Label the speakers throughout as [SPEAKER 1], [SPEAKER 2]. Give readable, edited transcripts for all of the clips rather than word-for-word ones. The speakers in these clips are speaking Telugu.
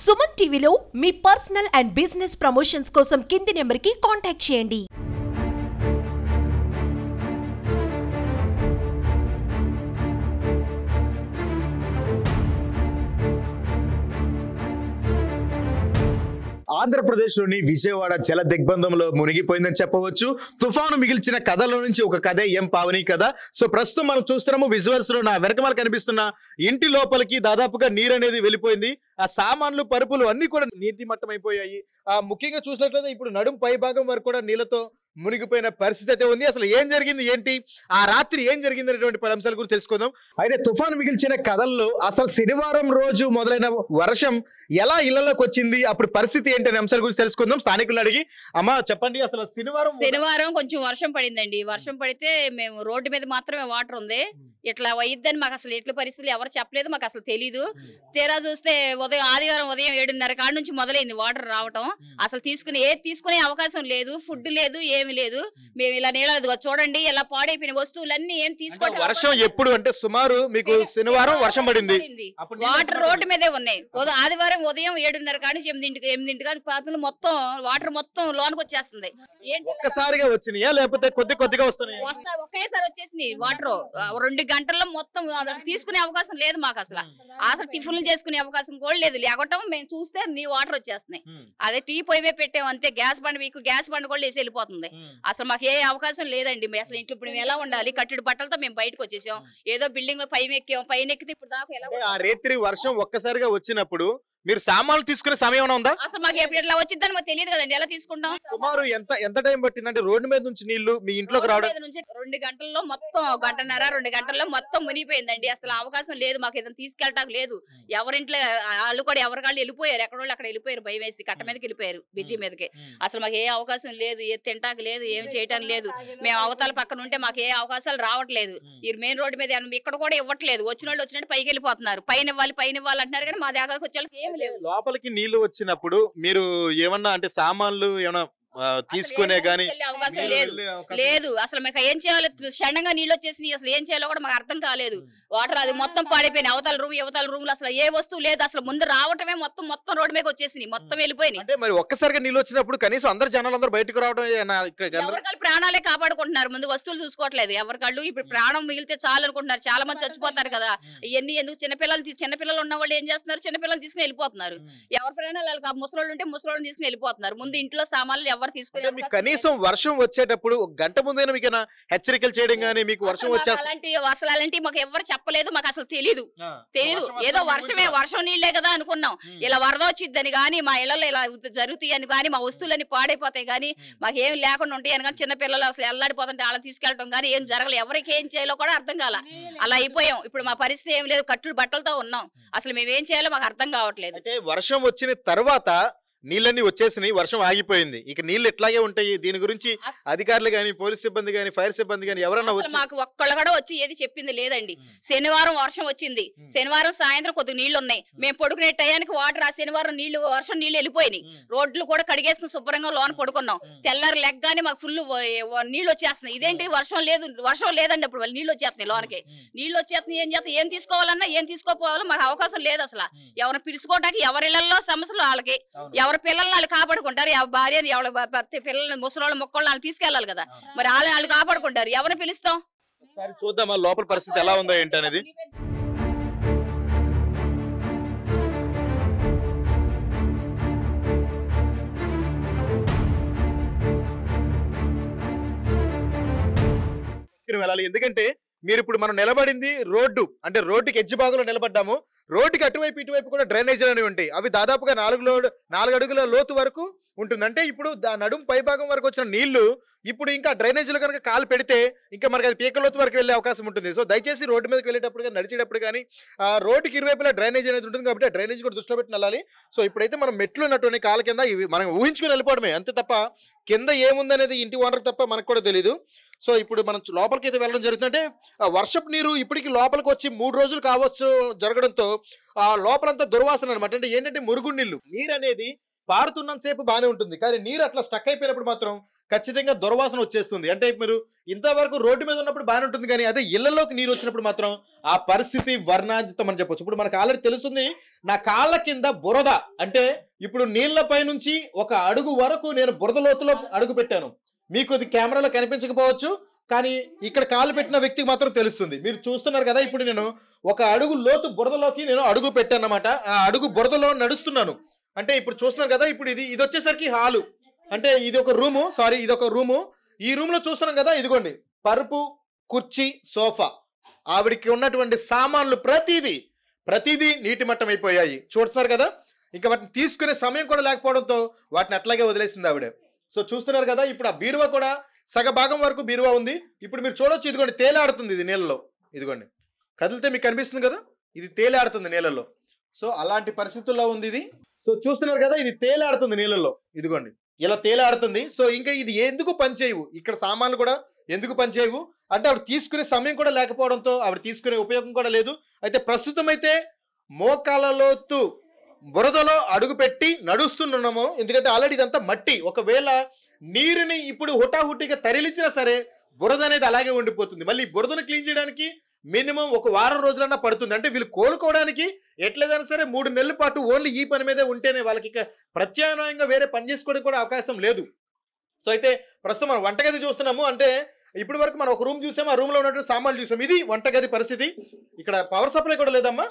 [SPEAKER 1] సుమన్ టీవీలో మీ పర్సనల్ అండ్ బిజినెస్ ప్రమోషన్స్ కోసం కింది నెంబర్కి కాంటాక్ట్ చేయండి.
[SPEAKER 2] ఆంధ్రప్రదేశ్లోని విజయవాడ జల దిగ్బంధంలో మునిగిపోయిందని చెప్పవచ్చు. తుఫాను మిగిల్చిన కథలో నుంచి ఒక కథే ఎం పావని కథ. సో ప్రస్తుతం మనం చూస్తున్నాము విజువల్స్ లో నా వెనకమాల కనిపిస్తున్న ఇంటి లోపలికి దాదాపుగా నీరు అనేది వెళ్ళిపోయింది. ఆ సామాన్లు పరుపులు అన్ని కూడా నీటి మట్టం అయిపోయాయి. ముఖ్యంగా చూసినట్లయితే ఇప్పుడు నడుం పై భాగం వరకు కూడా నీళ్లతో మునిగిపోయిన పరిస్థితి అయితే ఉంది. అసలు ఏం జరిగింది, ఏంటి, ఆ రాత్రి ఏం జరిగింది అనేటువంటి పలు అంశాల గురించి తెలుసుకుందాం. అయితే తుఫాను మిగిల్చిన కథల్లో అసలు శనివారం రోజు మొదలైన వర్షం ఎలా ఇళ్లలోకి వచ్చింది, అప్పుడు పరిస్థితి ఏంటి అనే అంశాల గురించి తెలుసుకుందాం. స్థానికులను అడిగి, అమ్మా చెప్పండి, అసలు శనివారం
[SPEAKER 3] కొంచెం వర్షం పడిందండి. వర్షం పడితే మేము రోడ్డు మీద మాత్రమే వాటర్ ఉంది. ఇట్లా అయ్యిద్దని మాకు అసలు ఎట్ల పరిస్థితులు ఎవరు చెప్పలేదు, మాకు అసలు తెలీదు. తీరా చూస్తే ఆదివారం ఉదయం 7:30 కాడ నుంచి మొదలైంది వాటర్ రావటం. అసలు తీసుకునే అవకాశం లేదు, ఫుడ్ లేదు, ఏమి లేదు. మేము ఇలా నీళ్ళ చూడండి ఇలా పాడైపోయిన వస్తువులన్నీ ఏం తీసుకోవడం.
[SPEAKER 2] వర్షం ఎప్పుడు అంటే సుమారు మీకు శనివారం వర్షం పడింది,
[SPEAKER 3] వాటర్ రోడ్డు మీదే ఉన్నాయి. ఆదివారం ఉదయం 7:30 కాడ నుంచి 8 కాడ పాత్రలు మొత్తం వాటర్ మొత్తం లోనికి వచ్చేస్తుంది.
[SPEAKER 2] ఒక్కసారిగా వచ్చినాయా లేకపోతే కొద్దిగా వస్తున్నాయి?
[SPEAKER 3] ఒకేసారి వచ్చేసినాయి వాటర్. 2 గంటల్లో మొత్తం తీసుకునే అవకాశం లేదు మాకు. అసలు టిఫిన్లు చేసుకునే అవకాశం కూడా లేదు. లేకపోతే మేము చూస్తే నీ వాటర్ వచ్చేస్తున్నాయి. అదే టీ పొయ్యి మీద పెట్టాము అంతే. గ్యాస్ బండ్ కూడా వేసి వెళ్ళిపోతుంది. అసలు మాకు ఏ అవకాశం లేదండి. అసలు ఇంట్లో ఇప్పుడు మేము ఎలా ఉండాలి? కట్టెడు బట్టలతో మేము బయటకు వచ్చేసాం. ఏదో బిల్డింగ్ పైన ఎక్కితే ఇప్పుడు దాకా ఎలా
[SPEAKER 2] రేత్రి వర్షం ఒక్కసారిగా వచ్చినప్పుడు మీరు సామాన్లు తీసుకునే సమయం ఉందా?
[SPEAKER 3] అసలు మాకు ఎప్పుడు ఎట్లా వచ్చిందని మాకు తెలియదు కదండి. ఎలా తీసుకుంటాం?
[SPEAKER 2] సుమారు ఎంత టైం పట్టిందంటే రోడ్డు మీద నుంచి నీళ్లు మీ ఇంట్లోకి రావడం?
[SPEAKER 3] నుంచి 2 గంటల్లో మొత్తం 1.5-2 గంటల్లో మొత్తం మునిగిపోయిందండి. అసలు అవకాశం లేదు మాకు. ఏదైనా తీసుకెళ్ళటానికి లేదు. ఎవరింట్లో వాళ్ళు కూడా ఎవరికాళ్ళు వెళ్ళిపోయారు. ఎక్కడోళ్ళు అక్కడ వెళ్ళిపోయారు. భయం వేసి కట్ట మీదకి వెళ్ళిపోయారు, బిజీ మీదకి. అసలు మాకు ఏ అవకాశం లేదు, ఏ తింటానికి లేదు, ఏం చేయటానికి లేదు. మేము అవతల పక్కన ఉంటే మాకు ఏ అవకాశాలు రావట్లేదు. ఈ మెయిన్ రోడ్డు మీద ఇక్కడ కూడా ఇవ్వట్లేదు. వచ్చిన వాళ్ళు వచ్చినట్టు పైకి వెళ్ళిపోతున్నారు. పైన ఇవ్వాలి అంటున్నారు కానీ మా దగ్గరకు వచ్చే వాళ్ళకి ఏమి లేవు.
[SPEAKER 2] లోపలికి నీళ్లు వచ్చినప్పుడు మీరు ఏమన్నా అంటే సామాన్లు ఏమన్నా తీసుకునే గానీ
[SPEAKER 3] అవకాశం లేదు. అసలు మీకు ఏం చేయాలి? క్షణంగా నీళ్ళు వచ్చేసి అసలు ఏం చేయాలో కూడా మాకు అర్థం కాలేదు. వాటర్ అది మొత్తం పాడిపోయినాయి. అవతల రూమ్ లో అసలు ఏ వస్తువు లేదు. అసలు ముందు రావటమే మొత్తం రోడ్డు మీద వచ్చేసినాయి, మొత్తం వెళ్ళిపోయినాయి.
[SPEAKER 2] అంటే మరి ఒక్కసారిగా నీళ్ళు వచ్చినప్పుడు కనీసం అందరు జనాలందరూ బయటకు రావడం
[SPEAKER 3] ఎవరికాళ్ళు ప్రాణాలే కాపాడుకుంటున్నారు. ముందు వస్తువులు చూసుకోవట్లేదు ఎవరికాళ్ళు. ఇప్పుడు ప్రాణం మిగిలితే చాలు అనుకుంటున్నారు. చాలా మంది చచ్చిపోతారు కదా. ఇవన్నీ ఎందుకు? చిన్నపిల్లలు ఉన్న వాళ్ళు ఏం చేస్తున్నారు? చిన్నపిల్లలు తీసుకుని వెళ్ళిపోతున్నారు. ఎవరి ప్రాణాలు వాళ్ళకి ముసలోళ్ళు ఉంటే ముసలోళ్ళని తీసుకుని వెళ్ళిపోతున్నారు. ముందు ఇంట్లో సామాన్లు
[SPEAKER 2] కనీసం వర్షం వచ్చేటప్పుడు గంట ముందైనా మీకు హెచ్చరికలు చేయడం గానీ మీకు వర్షం
[SPEAKER 3] అసలు అలాంటి మాకు ఎవరు చెప్పలేదు. మాకు అసలు తెలీదు. ఏదో వర్షం నీళ్లే కదా అనుకున్నాం. ఇలా వరద వచ్చిద్దని గానీ, మా ఇళ్లలో ఇలా జరుగుతాయి అని కానీ, మా వస్తువులన్నీ పాడైపోతాయి కానీ, మాకు ఏం లేకుండా ఉంటాయి అని కానీ, చిన్నపిల్లలు అసలు ఎల్లాడిపోతుంటే అలా తీసుకెళ్ళడం కానీ ఏం జరగలేదు. ఎవరికి ఏం చేయాలో కూడా అర్థం కాల. అలా అయిపోయాం. ఇప్పుడు మా పరిస్థితి ఏం లేదు. కట్టుడు బట్టలతో ఉన్నాం. అసలు మేము ఏం చేయాలో మాకు అర్థం కావట్లేదు.
[SPEAKER 2] వర్షం వచ్చిన తర్వాత నీళ్ళన్నీ వచ్చేసినాయి, వర్షం ఆగిపోయింది. ఇక నీళ్లు ఎట్లాగే ఉంటాయి? దీని గురించి అధికారులు గాని, పోలీస్ సిబ్బంది గాని, ఫైర్ సిబ్బంది గాని ఎవరన్నా
[SPEAKER 3] మాకు ఒక్కళ్ళు కూడా వచ్చి ఏది చెప్పింది లేదండి. శనివారం వర్షం వచ్చింది. శనివారం సాయంత్రం కొద్దిగా నీళ్లు ఉన్నాయి. మేము పడుకునే టయానికి వాటర్ ఆ శనివారం వర్షం నీళ్లు వెళ్ళిపోయినాయి. రోడ్లు కూడా కడిగేసుకుని శుభ్రంగా లోన పడుకున్నాం. తెల్లారు లెగ్గానే మాకు ఫుల్ నీళ్లు వచ్చేస్తున్నాయి. ఇదేంటి వర్షం లేదండి. అప్పుడు నీళ్లు వచ్చేస్తున్నాయి లోనకి. నీళ్లు వచ్చేస్తున్నాయి. ఏం తీసుకోవాలన్నా ఏం తీసుకోపోవాలో మాకు అవకాశం లేదు. అసలు ఎవరిని పిలుచుకోవడానికి ఎవరిళ్లలో సమస్యలు వాళ్ళకి, ఎవరి పిల్లల్ని వాళ్ళు కాపాడుకుంటారు. ఎవరి భార్యని ఎవరి పిల్లల్ని ముసలోళ్ళు మొక్కళ్ళు వాళ్ళు తీసుకెళ్లాలి కదా. మరి వాళ్ళు కాపాడుకుంటారు. ఎవరిని పిలుస్తాం?
[SPEAKER 2] చూద్దామా లోపల పరిస్థితి ఎలా ఉందో ఏంటి అనేది. వెళ్ళాలి ఎందుకంటే మీరు ఇప్పుడు మనం నిలబడింది రోడ్డు, అంటే రోడ్డుకి ఎడ్జ్ భాగంలో నిలబడ్డాము. రోడ్డుకి అటువైపు ఇటువైపు కూడా డ్రైనేజీలు అనేవి ఉంటాయి. అవి దాదాపుగా 4 అడుగుల లోతు వరకు ఉంటుంది. అంటే ఇప్పుడు నడుం పై భాగం వరకు వచ్చిన నీళ్లు ఇప్పుడు ఇంకా డ్రైనేజీలు కనుక కాలు పెడితే ఇంకా మనకి అది పీక లోతు వరకు వెళ్ళే అవకాశం ఉంటుంది. సో దయచేసి రోడ్డు మీదకి వెళ్ళేటప్పుడు కానీ, నడిచేటప్పుడు కానీ రోడ్డుకి ఇరువైపులా డ్రైనేజ్ అనేది ఉంటుంది కాబట్టి ఆ డ్రైనేజ్ కూడా దృష్టిలో పెట్టి వెళ్ళాలి. సో ఇప్పుడైతే మనం మెట్లు ఉన్నటువంటి కాళ్ళ కింద ఇవి మనం ఊహించుకుని వెళ్ళిపోవడమే అంతే తప్ప కింద ఏముందనేది ఇంటి ఓనర్ తప్ప మనకు కూడా తెలియదు. సో ఇప్పుడు మనం లోపలికి అయితే వెళ్ళడం జరుగుతుందంటే వర్షపు నీరు ఇప్పటికి లోపలికి వచ్చి 3 రోజులు కావచ్చు జరగడంతో ఆ లోపలంతా దుర్వాసన అనమాట. అంటే ఏంటంటే మురుగుడు నీళ్ళు. నీరు అనేది పారుతున్నంత సేపు బాగానే ఉంటుంది, కానీ నీరు అట్లా స్టక్ అయిపోయినప్పుడు మాత్రం ఖచ్చితంగా దుర్వాసన వచ్చేస్తుంది. అంటే మీరు ఇంతవరకు రోడ్డు మీద ఉన్నప్పుడు బాగానే ఉంటుంది, కానీ అదే ఇళ్లలోకి నీరు వచ్చినప్పుడు మాత్రం ఆ పరిస్థితి వర్ణాతీతం అని చెప్పొచ్చు. ఇప్పుడు మనకు ఆల్రెడీ తెలుస్తుంది, నా కాళ్ళ కింద బురద, అంటే ఇప్పుడు నీళ్లపై నుంచి ఒక అడుగు వరకు నేను బురద లోతులో అడుగు పెట్టాను. మీకు ఇది కెమెరాలో కనిపించకపోవచ్చు, కానీ ఇక్కడ కాలు పెట్టిన వ్యక్తికి మాత్రం తెలుస్తుంది. మీరు చూస్తున్నారు కదా, ఇప్పుడు నేను ఒక అడుగు లోతు బురదలోకి నేను అడుగు పెట్టాను అన్నమాట. ఆ అడుగు బురదలో నడుస్తున్నాను. అంటే ఇప్పుడు చూస్తున్నారు కదా, ఇప్పుడు ఇది వచ్చేసరికి హాలు, అంటే ఇది ఒక రూము, సారీ ఇది ఒక రూము. ఈ రూమ్ లో చూస్తున్నాం కదా, ఇదిగోండి పరుపు, కుర్చీ, సోఫా, ఆవిడికి ఉన్నటువంటి సామాన్లు ప్రతిదీ నీటి మట్టం అయిపోయాయి. చూస్తున్నారు కదా, ఇంకా వాటిని తీసుకునే సమయం కూడా లేకపోవడంతో వాటిని అట్లాగే వదిలేసింది ఆవిడ. సో చూస్తున్నారు కదా, ఇప్పుడు ఆ బీరువా కూడా సగ భాగం వరకు బీరువా ఉంది. ఇప్పుడు మీరు చూడొచ్చు, ఇదిగోండి తేలాడుతుంది ఇది నీళ్ళలో, ఇదిగోండి కదిలితే మీకు కనిపిస్తుంది కదా, ఇది తేలాడుతుంది నీళ్ళలో. సో అలాంటి పరిస్థితుల్లో ఉంది ఇది. సో చూస్తున్నారు కదా, ఇది తేలాడుతుంది నీళ్ళలో, ఇదిగోండి ఇలా తేలాడుతుంది. సో ఇంకా ఇది ఎందుకు పనిచేయవు, ఇక్కడ సామాన్లు కూడా ఎందుకు పనిచేయవు అంటే ఆవిడ తీసుకునే సమయం కూడా లేకపోవడంతో ఆవిడ తీసుకునే ఉపయోగం కూడా లేదు. అయితే ప్రస్తుతం అయితే మోకాళ్ళలోతు బురదలో అడుగుపెట్టి నడుస్తున్నాము, ఎందుకంటే ఆల్రెడీ ఇదంతా మట్టి. ఒకవేళ నీరుని ఇప్పుడు హుటాహుటిగా తరలించినా సరే బురద అనేది అలాగే ఉండిపోతుంది. మళ్ళీ బురదను క్లీన్ చేయడానికి మినిమం ఒక వారం రోజులన్నా పడుతుంది. అంటే వీళ్ళు కోలుకోవడానికి ఎట్లేదైనా సరే 3 నెలల పాటు ఓన్లీ ఈ పని మీదే ఉంటేనే వాళ్ళకి ఇక ప్రత్యామ్నాయంగా వేరే పని చేసుకోవడానికి కూడా అవకాశం లేదు. సో అయితే ప్రస్తుతం మనం వంటగది చూస్తున్నాము. అంటే ఇప్పటి వరకు మనం ఒక రూమ్ చూసాము, ఆ రూమ్ లో ఉన్నటువంటి సామాన్లు చూసాము. ఇది వంటగది పరిస్థితి. ఇక్కడ పవర్ సప్లై కూడా లేదమ్మా,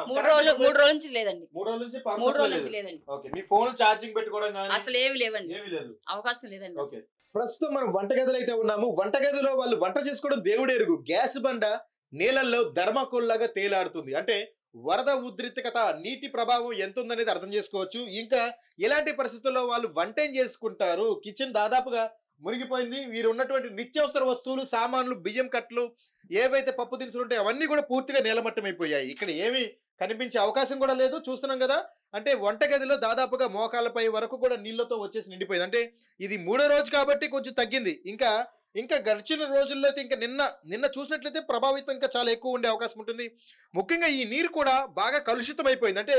[SPEAKER 3] 3 రోజుల నుంచి లేదండి.
[SPEAKER 2] 3 రోజుల నుంచి
[SPEAKER 3] 3 రోజుల నుంచి లేదండి.
[SPEAKER 2] ఓకే, మీ ఫోన్ ఛార్జింగ్ పెట్టుకోవడం కానీ
[SPEAKER 3] అసలు ఏమి లేవండి,
[SPEAKER 2] ఏమీ లేదు,
[SPEAKER 3] అవకాశం లేదండి.
[SPEAKER 2] ఓకే. ప్రస్తుతం మనం వంటగదిలో అయితే ఉన్నాము. వంటగదిలో వాళ్ళు వంట చేసుకోవడం దేవుడెరుగు. గ్యాస్ బండ నీళ్ళల్లో ధర్మకోల్లాగా తేలాడుతుంది. అంటే వరద ఉద్రిక్తత, నీటి ప్రభావం ఎంత ఉందనేది అర్థం చేసుకోవచ్చు. ఇంకా ఎలాంటి పరిస్థితుల్లో వాళ్ళు వంట ఏం చేసుకుంటారు, కిచెన్ దాదాపుగా మునిగిపోయింది. వీరు ఉన్నటువంటి నిత్యావసర వస్తువులు, సామాన్లు, బియ్యం కట్లు, ఏవైతే పప్పు దినుసులు ఉంటాయో అవన్నీ కూడా పూర్తిగా నీలమట్టం అయిపోయాయి. ఇక్కడ ఏమీ కనిపించే అవకాశం కూడా లేదు. చూస్తున్నాం కదా, అంటే వంటగదిలో దాదాపుగా మోకాళ్ళపై వరకు కూడా నీళ్లతో వచ్చేసి నిండిపోయింది. అంటే ఇది 3వ రోజు కాబట్టి కొంచెం తగ్గింది. ఇంకా గడిచిన రోజుల్లో అయితే ఇంకా నిన్న చూసినట్లయితే ప్రభావితం ఇంకా చాలా ఎక్కువ ఉండే అవకాశం ఉంటుంది. ముఖ్యంగా ఈ నీరు కూడా బాగా కలుషితం అయిపోయింది. అంటే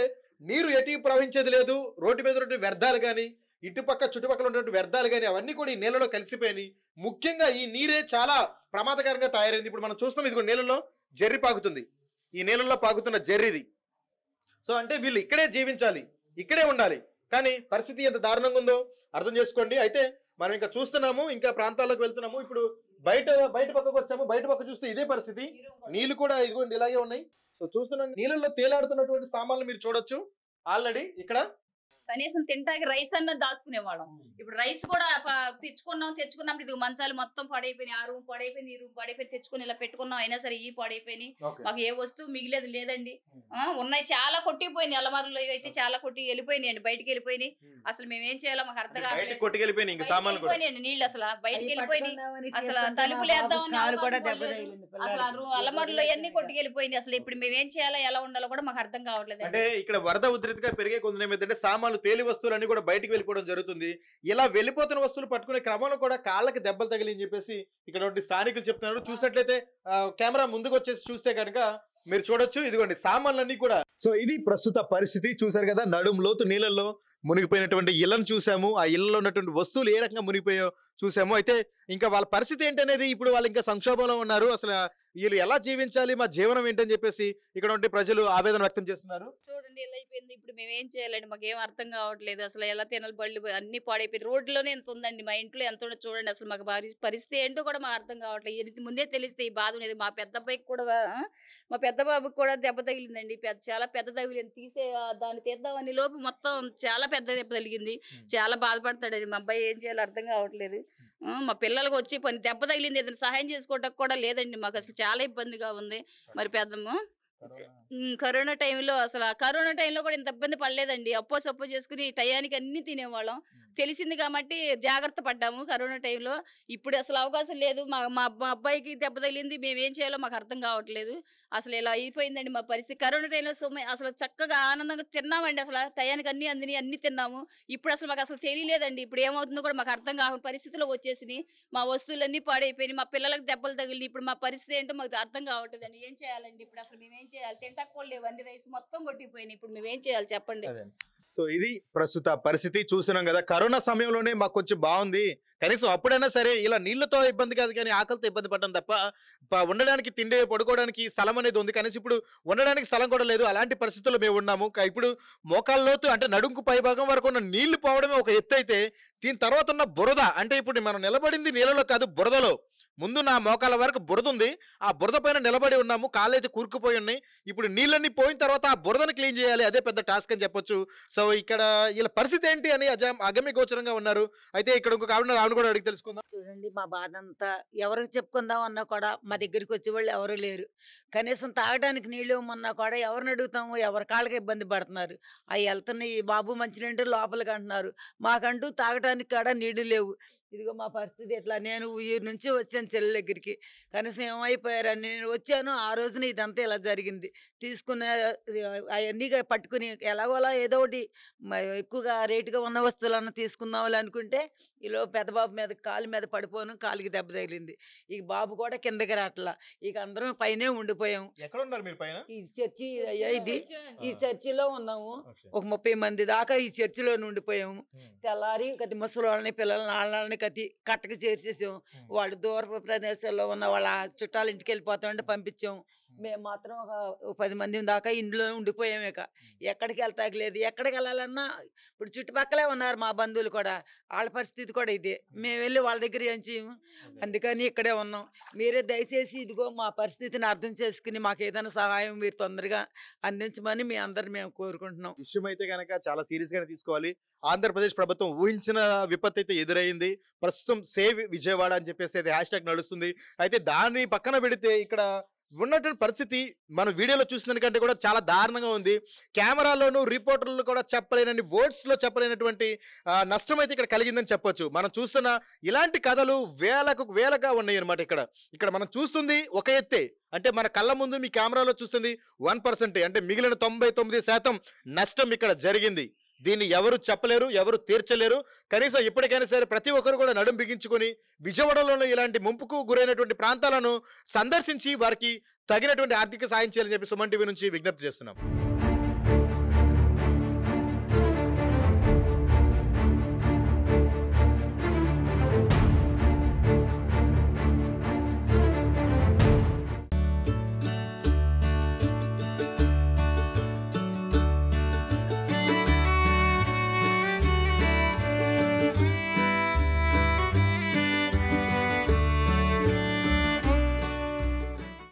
[SPEAKER 2] నీరు ఎటు ప్రవహించేది లేదు. రోడ్డు మీద ఉన్నటువంటి వ్యర్థాలు కానీ, చుట్టుపక్కల ఉన్నటువంటి వ్యర్థాలు కానీ అవన్నీ కూడా ఈ నీళ్ళలో కలిసిపోయినాయి. ముఖ్యంగా ఈ నీరే చాలా ప్రమాదకరంగా తయారైంది. ఇప్పుడు మనం చూస్తున్నాం, ఇదిగో నీళ్ళలో జర్రి పాకుతుంది. ఈ నీళ్ళలో పాకుతున్న జర్రిది. సో అంటే వీళ్ళు ఇక్కడే జీవించాలి, ఇక్కడే ఉండాలి, కానీ పరిస్థితి ఎంత దారుణంగా ఉందో అర్థం చేసుకోండి. అయితే మనం ఇంకా చూస్తున్నాము, ఇంకా ప్రాంతాల్లోకి వెళ్తున్నాము. ఇప్పుడు బయట పక్కకు వచ్చాము. బయట పక్క చూస్తే ఇదే పరిస్థితి, నీళ్లు కూడా ఇదిగోండి ఇలాగే ఉన్నాయి. సో చూస్తున్నాం, నీళ్ళల్లో తేలాడుతున్నటువంటి సామాన్లు మీరు చూడొచ్చు. ఆల్రెడీ ఇక్కడ
[SPEAKER 3] కనీసం తింటాకి రైస్ అన్న దాచుకునేవాళ్ళం. ఇప్పుడు రైస్ కూడా తెచ్చుకున్నప్పుడు ఇది మంచాలు మొత్తం పడైపోయినాయి. ఆ రూమ్ పడైపోయింది, ఈ రూమ్ పడైపోయి తెచ్చుకుని ఇలా పెట్టుకున్నాం, అయినా సరే ఈ పడైపోయినాయి. మాకు ఏ వస్తువు మిగిలేదు లేదండి. ఉన్నాయి, చాలా కొట్టిపోయినాయి. అలమారులో అయితే చాలా కొట్టి వెళ్ళిపోయినాయి అండి, బయటికి వెళ్ళిపోయినాయి. అసలు మేము ఏం చేయాలో మాకు అర్థం కావట్లేదు. నీళ్ళు అసలు బయటికి వెళ్ళిపోయినాయి. అసలు తలుపులు వేద్దామని అసలు అలమారులో అన్ని కొట్టుకెళ్ళిపోయినాయి. అసలు ఇప్పుడు మేము ఏం చేయాలో, ఎలా ఉండాలో కూడా మాకు అర్థం కావట్లేదు.
[SPEAKER 2] అంటే ఇక్కడ వరద ఉధృతిగా పెరిగే కొంచెం ఏమైందంటే సామాన్లు, తేలి వస్తువులు అన్ని కూడా బయటికి వెళ్ళిపోవడం జరుగుతుంది. ఇలా వెళ్ళిపోతున్న వస్తువులు పట్టుకునే క్రమంలో కూడా కాళ్ళకి దెబ్బలు తగిలి అని చెప్పేసి ఇక్కడ స్థానికులు చెప్తున్నారు. చూసినట్లయితే కెమెరా ముందుకు వచ్చేసి చూస్తే కనుక మీరు చూడొచ్చు, ఇదిగోండి సామాన్లన్నీ కూడా. సో ఇది ప్రస్తుత పరిస్థితి. చూసారు కదా, నడుం లోతు నీళ్ళల్లో మునిగిపోయినటువంటి ఇళ్లను చూసాము. ఆ ఇళ్లలో ఉన్నటువంటి వస్తువులు ఏ రకంగా మునిగిపోయో చూసాము. అయితే ఇంకా వాళ్ళ పరిస్థితి ఏంటనేది, ఇప్పుడు వాళ్ళు ఇంకా సంక్షోభంలో ఉన్నారు. అసలు వీళ్ళు ఎలా జీవించాలి, మా జీవనం ఏంటని చెప్పేసి ఇక్కడ ఉంటే ప్రజలు ఆవేదన వ్యక్తం చేస్తున్నారు.
[SPEAKER 3] చూడండి ఎలా అయిపోయింది. ఇప్పుడు మేము ఏం చేయాలండి, మాకు ఏం అర్థం కావట్లేదు. అసలు ఎలా తినాలి, బళ్ళు అన్ని పాడైపోయి రోడ్లోనే ఎంత ఉందండి, మా ఇంట్లో ఎంత ఉండదు చూడండి. అసలు మాకు పరిస్థితి ఏంటో కూడా మాకు అర్థం కావట్లేదు. ఇది ముందే తెలిస్తే ఈ బాధ ఉండేది. మా పెద్ద అబ్బాయికి కూడా, మా పెద్ద బాబుకి కూడా దెబ్బ తగిలిందండి. చాలా పెద్ద తగిలింది. దాన్ని తీద్దామని లోపు మొత్తం చాలా పెద్ద దెబ్బ తగిలింది. చాలా బాధపడతాడండి మా అబ్బాయి. ఏం చేయాలో అర్థం కావట్లేదు. మా పిల్లలకు వచ్చి దెబ్బ తగిలింది, ఏదైనా సహాయం చేసుకోవడానికి కూడా లేదండి మాకు. అసలు చాలా ఇబ్బందిగా ఉంది. మరి పెద్దమ్మ కరోనా టైంలో కూడా ఇంత ఇబ్బంది పడలేదండి. అప్పో సప్పో చేసుకుని టయానికి అన్ని తినేవాళ్ళం. తెలిసింది కాబట్టి జాగ్రత్త పడ్డాము కరోనా టైంలో. ఇప్పుడు అసలు అవకాశం లేదు. మా అబ్బాయికి దెబ్బ తగిలింది, మేము ఏం చేయాలో మాకు అర్థం కావట్లేదు. అసలు ఇలా అయిపోయిందండి మా పరిస్థితి. కరోనా టైంలో అసలు చక్కగా ఆనందంగా తిన్నామండి. అసలు టయానికి అన్ని తిన్నాము. ఇప్పుడు అసలు మాకు అసలు తెలియలేదండి. ఇప్పుడు ఏమవుతుందో కూడా మాకు అర్థం కాకుండా పరిస్థితిలో వచ్చేసినాయి. మా వస్తువులన్నీ పాడైపోయినాయి, మా పిల్లలకు దెబ్బలు తగిలినాయి. ఇప్పుడు మా పరిస్థితి ఏంటో మాకు అర్థం కావట్లేదండి. ఏం చేయాలండి ఇప్పుడు? అసలు మేమేం చేయాలి? తింటాకు కూడా లేవు, అన్ని రైస్ మొత్తం కొట్టిపోయినాయి. ఇప్పుడు మేమేం చేయాలి చెప్పండి.
[SPEAKER 2] సో ఇది ప్రస్తుత పరిస్థితి చూస్తున్నాం కదా. కరోనా సమయంలోనే మాకు కొంచెం బాగుంది, కనీసం అప్పుడైనా సరే ఇలా నీళ్లతో ఇబ్బంది కాదు కానీ ఆకలితో ఇబ్బంది పడ్డం తప్ప ఉండడానికి తిండి పడుకోవడానికి స్థలం అనేది ఉంది, కనీసం ఇప్పుడు ఉండడానికి స్థలం కూడా లేదు. అలాంటి పరిస్థితుల్లో మేము ఉన్నాము. ఇప్పుడు మోకాళ్ళలోతు అంటే నడుంకు పై భాగం వరకు ఉన్న నీళ్లు పోవడమే ఒక ఎత్తు అయితే, దీని తర్వాత ఉన్న బురద అంటే ఇప్పుడు మనం నిలబడింది నీళ్ళలో కాదు బురదలో. ముందు నా మోకాల వరకు బురద ఉంది, ఆ బురద పైన నిలబడి ఉన్నాము, కాళ్ళు అయితే కూరుకుపోయి ఉన్నాయి. ఇప్పుడు నీళ్ళన్నీ పోయిన తర్వాత ఆ బురదను క్లీన్ చేయాలి, అదే పెద్ద టాస్క్ అని చెప్పొచ్చు. సో ఇక్కడ వీళ్ళ పరిస్థితి ఏంటి అని అగమ్య గోచరంగా ఉన్నారు. అయితే ఇక్కడ ఇంకొక ఆవిడ కూడా అడిగి తెలుసుకుందాం.
[SPEAKER 4] చూడండి, మా బాధ అంతా ఎవరికి చెప్పుకుందాం అన్నా కూడా మా దగ్గరికి వచ్చేవాళ్ళు ఎవరు లేరు. కనీసం తాగడానికి నీళ్ళు ఇవ్వమన్నా కూడా ఎవరిని అడుగుతాము, ఎవరి కాళ్ళకి ఇబ్బంది పడుతున్నారు. ఆ వెళ్తున్న ఈ బాబు మంచినీళ్ళు లోపలికి అంటున్నారు, మాకంటూ తాగడానికి కూడా నీళ్లు లేవు. ఇదిగో మా పరిస్థితి ఎట్లా. నేను ఊరి నుంచి వచ్చాను చెల్లి దగ్గరికి, కనీసం ఏమైపోయారని నేను వచ్చాను. ఆ రోజున ఇదంతా ఇలా జరిగింది. తీసుకున్న అవన్నీ పట్టుకుని ఎలాగోలా ఏదో ఒకటి ఎక్కువగా రేటుగా ఉన్న వస్తువులన్నా తీసుకుందాం అనుకుంటే ఈలో పెద్ద బాబు మీద కాలు మీద పడిపోను, కాలికి దెబ్బ తగిలింది. ఇక బాబు కూడా కిందకి రాట్లా. ఇక అందరం పైనే ఉండిపోయాం.
[SPEAKER 2] ఎక్కడ ఉన్నారు మీరు పైన?
[SPEAKER 4] ఈ చర్చి అయ్యా ఇది, ఈ చర్చిలో ఉన్నాము. ఒక 30 మంది దాకా ఈ చర్చిలో ఉండిపోయాము. తెల్లారి కతి ముసలి వాళ్ళని పిల్లల్ని వాళ్ళని కతి కట్టకి చేర్చేసాం. వాళ్ళు దూర ప్రదేశాల్లో ఉన్న వాళ్ళ చుట్టాల ఇంటికి వెళ్ళిపోతామంటే పంపించాం. మేము మాత్రం ఒక 10 మంది దాకా ఇంట్లో ఉండిపోయాము. ఇక ఎక్కడికి వెళ్తాకి లేదు. ఎక్కడికి వెళ్ళాలన్నా ఇప్పుడు చుట్టుపక్కలే ఉన్నారు మా బంధువులు కూడా, వాళ్ళ పరిస్థితి కూడా ఇదే. మేము వెళ్ళి వాళ్ళ దగ్గర ఏం చేయము, అందుకని ఇక్కడే ఉన్నాం. మీరే దయచేసి ఇదిగో మా పరిస్థితిని అర్థం చేసుకుని మాకు ఏదైనా సహాయం మీరు తొందరగా అందించమని మీ అందరు మేము కోరుకుంటున్నాం.
[SPEAKER 2] విషయం అయితే కనుక చాలా సీరియస్ గానే తీసుకోవాలి. ఆంధ్రప్రదేశ్ ప్రభుత్వం ఊహించిన విపత్తు అయితే ఎదురైంది. ప్రస్తుతం సేవ్ విజయవాడ అని చెప్పేసి అయితే హ్యాష్ నడుస్తుంది. అయితే దాన్ని పక్కన పెడితే ఇక్కడ ఉన్నటువంటి పరిస్థితి మన వీడియోలో చూసిన దానికంటే కూడా చాలా దారుణంగా ఉంది. కెమెరాలోను రిపోర్టర్లు కూడా చెప్పలేనని, వర్డ్స్లో చెప్పలేనటువంటి నష్టం అయితే ఇక్కడ కలిగిందని చెప్పొచ్చు. మనం చూస్తున్న ఇలాంటి కథలు వేలగా ఉన్నాయి అనమాట. ఇక్కడ మనం చూస్తుంది ఒక ఎత్తే, అంటే మన కళ్ళ ముందు మీ కెమెరాలో చూస్తుంది 1%, అంటే మిగిలిన 99% నష్టం ఇక్కడ జరిగింది. దీన్ని ఎవరు చెప్పలేరు, ఎవరు తీర్చలేరు. కనీసం ఇప్పటికైనా సరే ప్రతి ఒక్కరు కూడా నడుం బిగించుకొని విజయవాడలోని ఇలాంటి ముంపుకు గురైనటువంటి ప్రాంతాలను సందర్శించి వారికి తగినటువంటి ఆర్థిక సాయం చేయాలని చెప్పి సుమన్ టీవీ నుంచి విజ్ఞప్తి చేస్తున్నాం.